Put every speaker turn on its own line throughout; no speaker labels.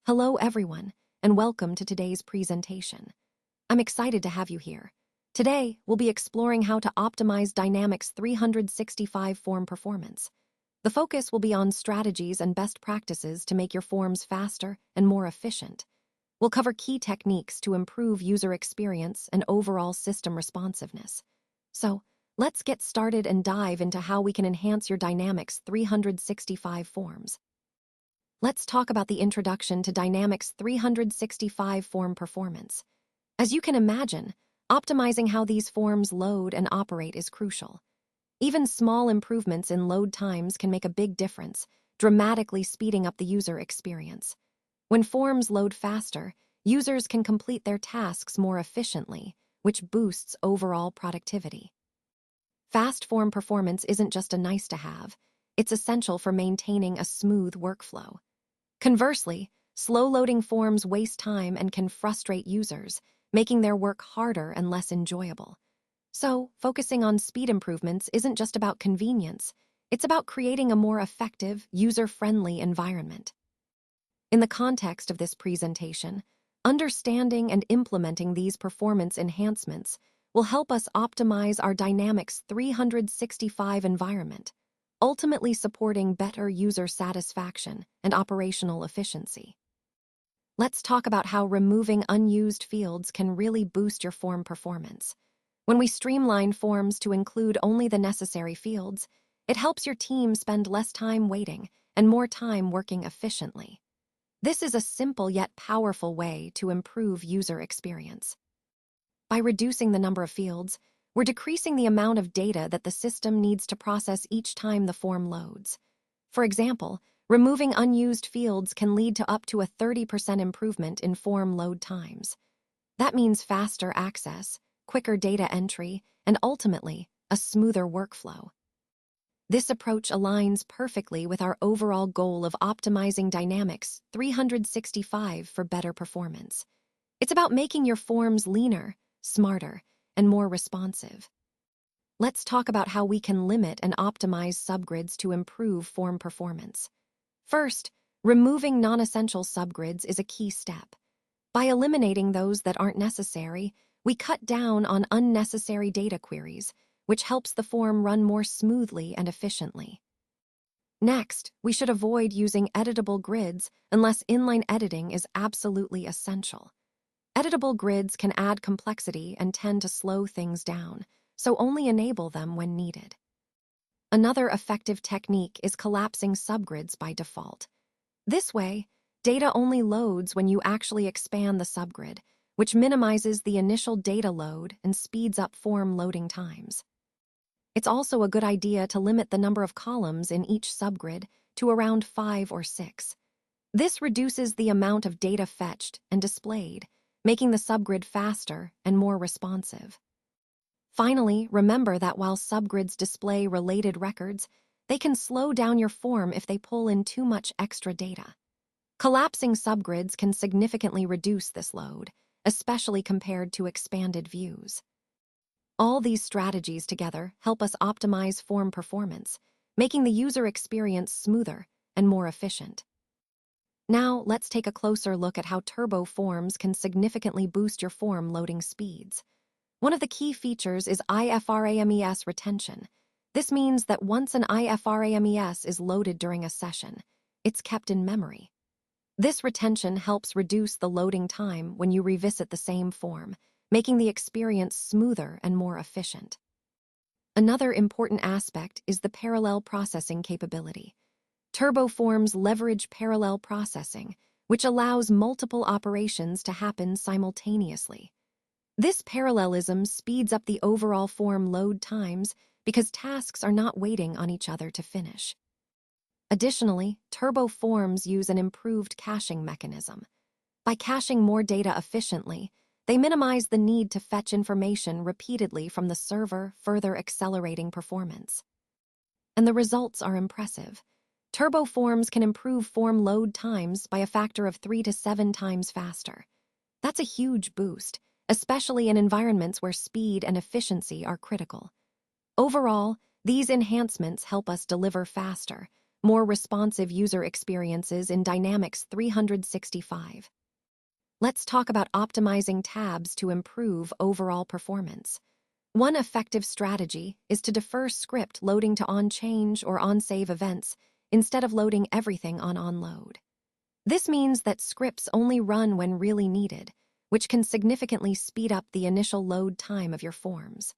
Hello everyone, and welcome to today's presentation. I'm excited to have you here. Today, we'll be exploring how to optimize Dynamics 365 form performance. The focus will be on strategies and best practices to make your forms faster and more efficient. We'll cover key techniques to improve user experience and overall system responsiveness. So, let's get started and dive into how we can enhance your Dynamics 365 forms. Let's talk about the introduction to Dynamics 365 form performance. As you can imagine, optimizing how these forms load and operate is crucial. Even small improvements in load times can make a big difference, dramatically speeding up the user experience. When forms load faster, users can complete their tasks more efficiently, which boosts overall productivity. Fast form performance isn't just a nice-to-have, it's essential for maintaining a smooth workflow. Conversely, slow-loading forms waste time and can frustrate users, making their work harder and less enjoyable. So, focusing on speed improvements isn't just about convenience, it's about creating a more effective, user-friendly environment. In the context of this presentation, understanding and implementing these performance enhancements will help us optimize our Dynamics 365 environment, ultimately supporting better user satisfaction and operational efficiency. Let's talk about how removing unused fields can really boost your form performance. When we streamline forms to include only the necessary fields, it helps your team spend less time waiting and more time working efficiently. This is a simple yet powerful way to improve user experience. By reducing the number of fields, we're decreasing the amount of data that the system needs to process each time the form loads. For example, removing unused fields can lead to up to a 30% improvement in form load times. That means faster access, quicker data entry, and ultimately, a smoother workflow. This approach aligns perfectly with our overall goal of optimizing Dynamics 365 for better performance. It's about making your forms leaner, smarter, and more responsive. Let's talk about how we can limit and optimize subgrids to improve form performance. First, removing non-essential subgrids is a key step. By eliminating those that aren't necessary, we cut down on unnecessary data queries, which helps the form run more smoothly and efficiently. Next, we should avoid using editable grids unless inline editing is absolutely essential. Editable grids can add complexity and tend to slow things down, so only enable them when needed. Another effective technique is collapsing subgrids by default. This way, data only loads when you actually expand the subgrid, which minimizes the initial data load and speeds up form loading times. It's also a good idea to limit the number of columns in each subgrid to around 5 or 6. This reduces the amount of data fetched and displayed, making the subgrid faster and more responsive. Finally, remember that while subgrids display related records, they can slow down your form if they pull in too much extra data. Collapsing subgrids can significantly reduce this load, especially compared to expanded views. All these strategies together help us optimize form performance, making the user experience smoother and more efficient. Now, let's take a closer look at how turbo forms can significantly boost your form loading speeds. One of the key features is iframes retention. This means that once an iframes is loaded during a session, it's kept in memory. This retention helps reduce the loading time when you revisit the same form, making the experience smoother and more efficient. Another important aspect is the parallel processing capability. Turbo forms leverage parallel processing, which allows multiple operations to happen simultaneously. This parallelism speeds up the overall form load times because tasks are not waiting on each other to finish. Additionally, turbo forms use an improved caching mechanism. By caching more data efficiently, they minimize the need to fetch information repeatedly from the server, further accelerating performance. And the results are impressive. Turbo forms can improve form load times by a factor of 3 to 7 times faster. That's a huge boost, especially in environments where speed and efficiency are critical. Overall, these enhancements help us deliver faster, more responsive user experiences in Dynamics 365. Let's talk about optimizing tabs to improve overall performance. One effective strategy is to defer script loading to on-change or on-save events instead of loading everything on onload. This means that scripts only run when really needed, which can significantly speed up the initial load time of your forms.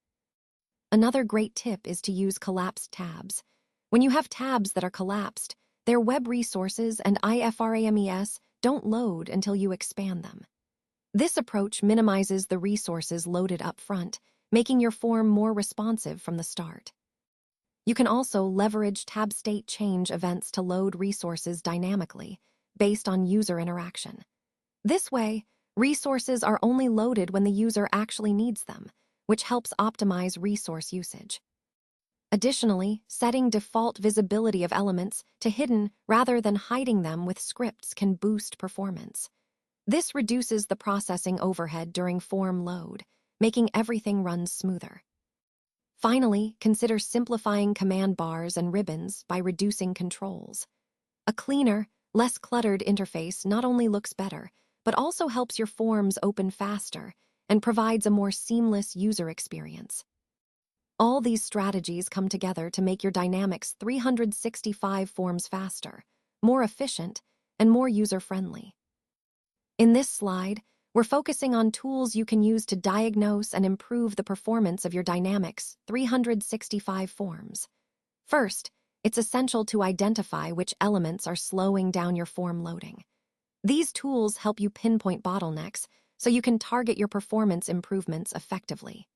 Another great tip is to use collapsed tabs. When you have tabs that are collapsed, their web resources and iframes don't load until you expand them. This approach minimizes the resources loaded up front, making your form more responsive from the start. You can also leverage tab state change events to load resources dynamically, based on user interaction. This way, resources are only loaded when the user actually needs them, which helps optimize resource usage. Additionally, setting default visibility of elements to hidden rather than hiding them with scripts can boost performance. This reduces the processing overhead during form load, making everything run smoother. Finally, consider simplifying command bars and ribbons by reducing controls. A cleaner, less cluttered interface not only looks better, but also helps your forms open faster and provides a more seamless user experience. All these strategies come together to make your Dynamics 365 forms faster, more efficient, and more user-friendly. In this slide, we're focusing on tools you can use to diagnose and improve the performance of your Dynamics 365 forms. First, it's essential to identify which elements are slowing down your form loading. These tools help you pinpoint bottlenecks so you can target your performance improvements effectively.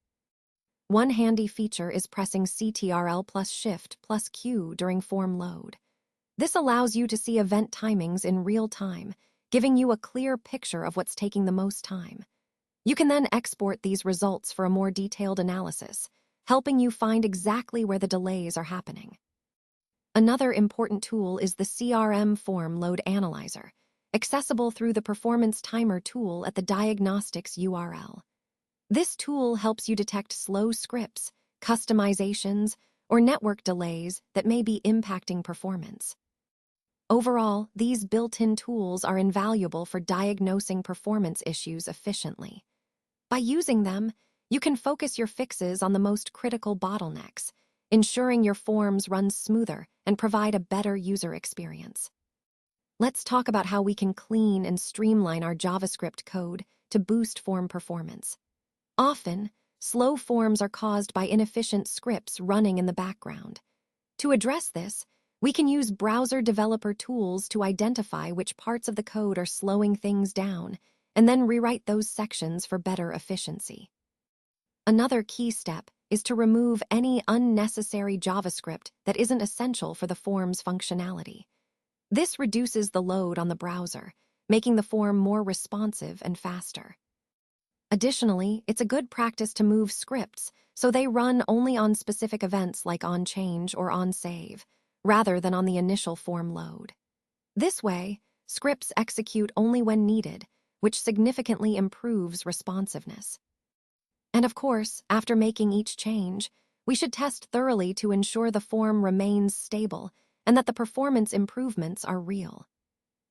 One handy feature is pressing Ctrl plus Shift plus Q during form load. This allows you to see event timings in real time, giving you a clear picture of what's taking the most time. You can then export these results for a more detailed analysis, helping you find exactly where the delays are happening. Another important tool is the CRM Form Load Analyzer, accessible through the Performance Timer tool at the Diagnostics URL. This tool helps you detect slow scripts, customizations, or network delays that may be impacting performance. Overall, these built-in tools are invaluable for diagnosing performance issues efficiently. By using them, you can focus your fixes on the most critical bottlenecks, ensuring your forms run smoother and provide a better user experience. Let's talk about how we can clean and streamline our JavaScript code to boost form performance. Often, slow forms are caused by inefficient scripts running in the background. To address this, we can use browser developer tools to identify which parts of the code are slowing things down, and then rewrite those sections for better efficiency. Another key step is to remove any unnecessary JavaScript that isn't essential for the form's functionality. This reduces the load on the browser, making the form more responsive and faster. Additionally, it's a good practice to move scripts so they run only on specific events like on-change or on-save, rather than on the initial form load. This way, scripts execute only when needed, which significantly improves responsiveness. And of course, after making each change, we should test thoroughly to ensure the form remains stable and that the performance improvements are real.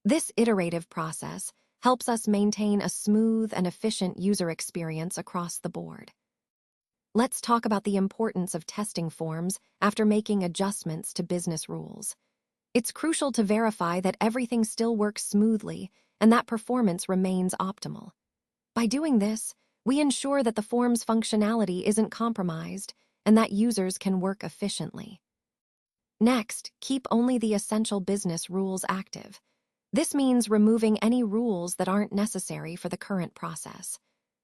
This iterative process helps us maintain a smooth and efficient user experience across the board. Let's talk about the importance of testing forms after making adjustments to business rules. It's crucial to verify that everything still works smoothly and that performance remains optimal. By doing this, we ensure that the form's functionality isn't compromised and that users can work efficiently. Next, keep only the essential business rules active. This means removing any rules that aren't necessary for the current process.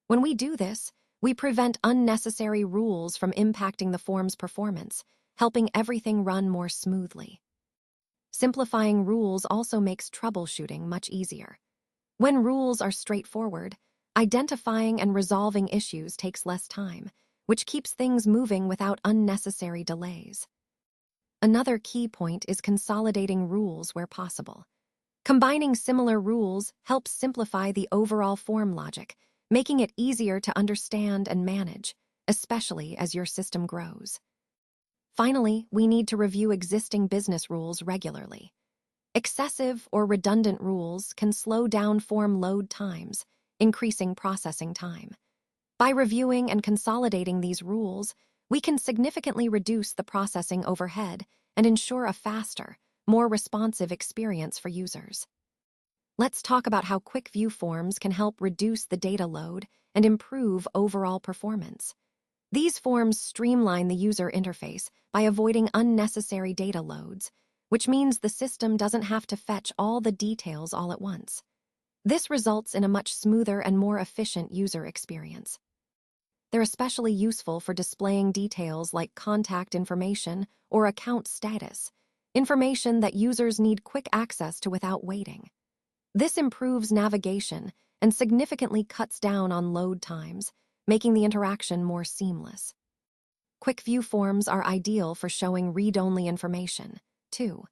When we do this, we prevent unnecessary rules from impacting the form's performance, helping everything run more smoothly. Simplifying rules also makes troubleshooting much easier. When rules are straightforward, identifying and resolving issues takes less time, which keeps things moving without unnecessary delays. Another key point is consolidating rules where possible. Combining similar rules helps simplify the overall form logic, making it easier to understand and manage, especially as your system grows. Finally, we need to review existing business rules regularly. Excessive or redundant rules can slow down form load times, increasing processing time. By reviewing and consolidating these rules, we can significantly reduce the processing overhead and ensure a faster, more responsive experience for users. Let's talk about how quick view forms can help reduce the data load and improve overall performance. These forms streamline the user interface by avoiding unnecessary data loads, which means the system doesn't have to fetch all the details all at once. This results in a much smoother and more efficient user experience. They're especially useful for displaying details like contact information or account status, information that users need quick access to without waiting. This improves navigation and significantly cuts down on load times, making the interaction more seamless. Quick view forms are ideal for showing read-only information, too.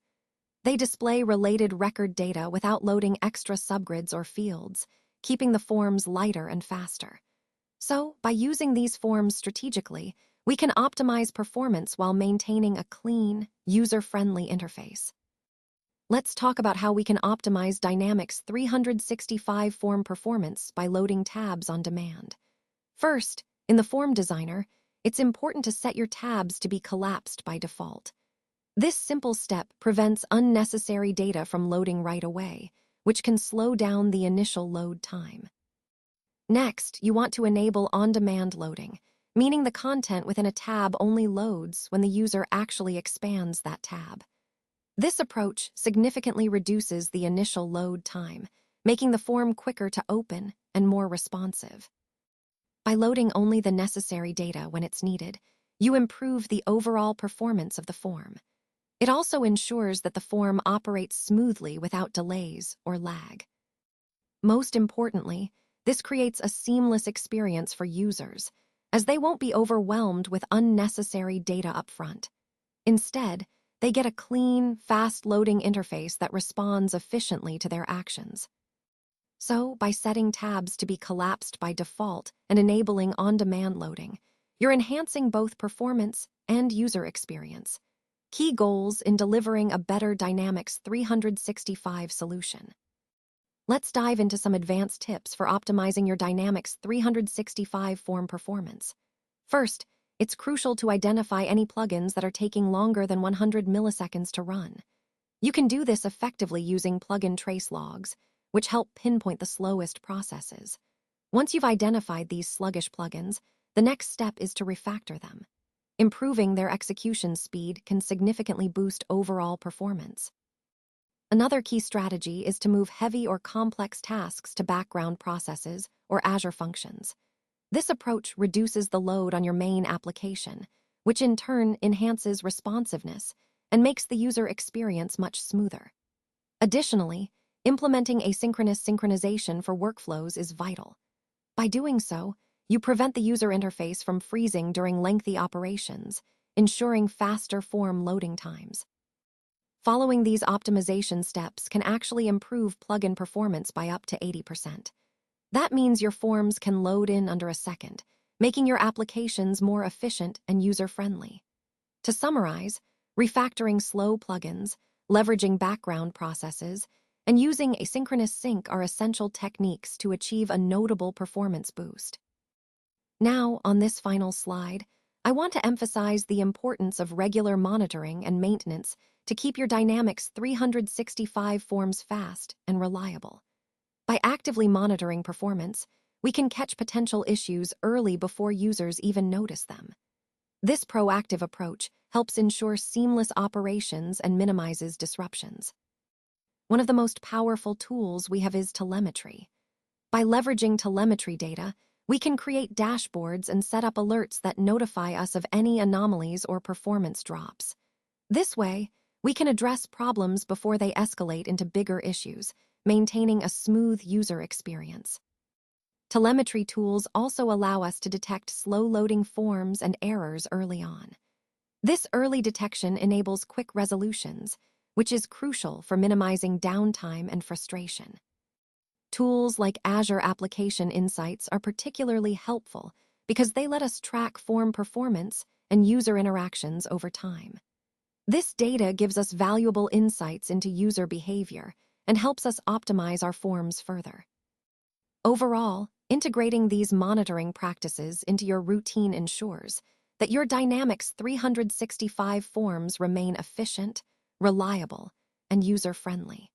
They display related record data without loading extra subgrids or fields, keeping the forms lighter and faster. So, by using these forms strategically, we can optimize performance while maintaining a clean, user-friendly interface. Let's talk about how we can optimize Dynamics 365 form performance by loading tabs on demand. First, in the Form Designer, it's important to set your tabs to be collapsed by default. This simple step prevents unnecessary data from loading right away, which can slow down the initial load time. Next, you want to enable on-demand loading, meaning the content within a tab only loads when the user actually expands that tab. This approach significantly reduces the initial load time, making the form quicker to open and more responsive. By loading only the necessary data when it's needed, you improve the overall performance of the form. It also ensures that the form operates smoothly without delays or lag. Most importantly, this creates a seamless experience for users, as they won't be overwhelmed with unnecessary data up front. Instead, they get a clean, fast-loading interface that responds efficiently to their actions. So, by setting tabs to be collapsed by default and enabling on-demand loading, you're enhancing both performance and user experience, key goals in delivering a better Dynamics 365 solution. Let's dive into some advanced tips for optimizing your Dynamics 365 form performance. First, it's crucial to identify any plugins that are taking longer than 100 milliseconds to run. You can do this effectively using plugin trace logs, which help pinpoint the slowest processes. Once you've identified these sluggish plugins, the next step is to refactor them. Improving their execution speed can significantly boost overall performance. Another key strategy is to move heavy or complex tasks to background processes or Azure functions. This approach reduces the load on your main application, which in turn enhances responsiveness and makes the user experience much smoother. Additionally, implementing asynchronous synchronization for workflows is vital. By doing so, you prevent the user interface from freezing during lengthy operations, ensuring faster form loading times. Following these optimization steps can actually improve plugin performance by up to 80%. That means your forms can load in under a second, making your applications more efficient and user-friendly. To summarize, refactoring slow plugins, leveraging background processes, and using asynchronous sync are essential techniques to achieve a notable performance boost. Now, on this final slide, I want to emphasize the importance of regular monitoring and maintenance to keep your Dynamics 365 forms fast and reliable. By actively monitoring performance, we can catch potential issues early before users even notice them. This proactive approach helps ensure seamless operations and minimizes disruptions. One of the most powerful tools we have is telemetry. By leveraging telemetry data, we can create dashboards and set up alerts that notify us of any anomalies or performance drops. This way, we can address problems before they escalate into bigger issues, maintaining a smooth user experience. Telemetry tools also allow us to detect slow-loading forms and errors early on. This early detection enables quick resolutions, which is crucial for minimizing downtime and frustration. Tools like Azure Application Insights are particularly helpful because they let us track form performance and user interactions over time. This data gives us valuable insights into user behavior and helps us optimize our forms further. Overall, integrating these monitoring practices into your routine ensures that your Dynamics 365 forms remain efficient, reliable, and user-friendly.